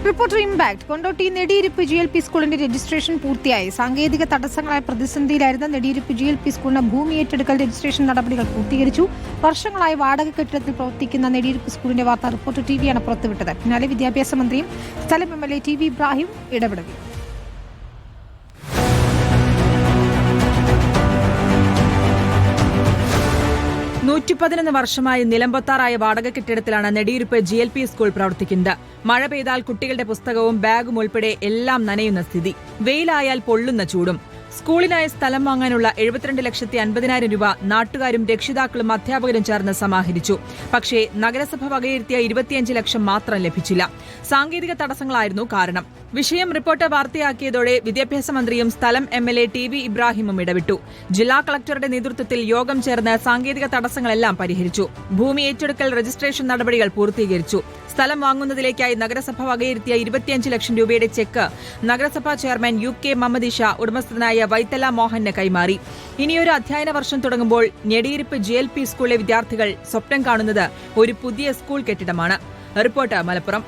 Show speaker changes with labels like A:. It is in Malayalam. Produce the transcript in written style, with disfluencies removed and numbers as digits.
A: Reporter impact. Kondotty Nediyiruppu GLP സ്കൂളിന്റെ രജിസ്ട്രേഷൻ പൂർത്തിയായി. സാങ്കേതിക തടസ്സങ്ങളായ പ്രതിസന്ധിയിലായിരുന്ന നെടിയിരുപ്പ് GLP സ്കൂളിന് ഭൂമി ഏറ്റെടുക്കൽ രജിസ്ട്രേഷൻ നടപടികൾ പൂർത്തീകരിച്ചു. വർഷങ്ങളായി വാടക കെട്ടിടത്തിൽ പ്രവർത്തിക്കുന്ന നെടിയിരുപ്പ് സ്കൂളിന്റെ വാർത്ത റിപ്പോർട്ടർ TVയാണ് പുറത്തുവിട്ടത്. പിന്നാലെ വിദ്യാഭ്യാസ മന്ത്രിയും സ്ഥലം MLA TV ഇബ്രാഹിം ഇടപെടുന്നു.
B: 111 വർഷമായി നിലംപൊത്താറായ വാടക കെട്ടിടത്തിലാണ് നെടിയിരുപ്പ് GLP സ്കൂൾ പ്രവർത്തിക്കുന്നത്. മഴ പെയ്താൽ കുട്ടികളുടെ പുസ്തകവും ബാഗും ഉൾപ്പെടെ എല്ലാം നനയുന്ന സ്ഥിതി. വെയിലായാൽ പൊള്ളുന്ന ചൂടും. സ്കൂളിനായി സ്ഥലം വാങ്ങാനുള്ള 72,50,000 രൂപ നാട്ടുകാരും രക്ഷിതാക്കളും അധ്യാപകരും ചേർന്ന് സമാഹരിച്ചു. പക്ഷേ നഗരസഭ വകയിരുത്തിയ 25 ലക്ഷം മാത്രം ലഭിച്ചില്ല. സാങ്കേതിക തടസ്സങ്ങളായിരുന്നു കാരണം. വിഷയം റിപ്പോർട്ട് വാർത്തയാക്കിയതോടെ വിദ്യാഭ്യാസ മന്ത്രിയും സ്ഥലം MLA TV ഇബ്രാഹിമും ഇടപെട്ടു. ജില്ലാ കളക്ടറുടെ നേതൃത്വത്തിൽ യോഗം ചേർന്ന് സാങ്കേതിക തടസ്സങ്ങളെല്ലാം പരിഹരിച്ചു. ഭൂമി ഏറ്റെടുക്കൽ രജിസ്ട്രേഷൻ നടപടികൾ പൂർത്തീകരിച്ചു. സ്ഥലം വാങ്ങുന്നതിലേക്കായി നഗരസഭ വകയിരുത്തിയ 25 ലക്ഷം രൂപയുടെ ചെക്ക് നഗരസഭാ ചെയർമാൻ UK മുഹമ്മദ് ഇഷ ഉടമസ്ഥനായ വൈത്തല മോഹന് കൈമാറി. ഇനിയൊരു അധ്യയന വർഷം തുടങ്ങുമ്പോൾ നെടിയിരുപ്പ് GLP സ്കൂളിലെ വിദ്യാർത്ഥികൾ സ്വപ്നം കാണുന്നത് ഒരു പുതിയ സ്കൂൾ കെട്ടിടമാണ്. റിപ്പോർട്ട് മലപ്പുറം.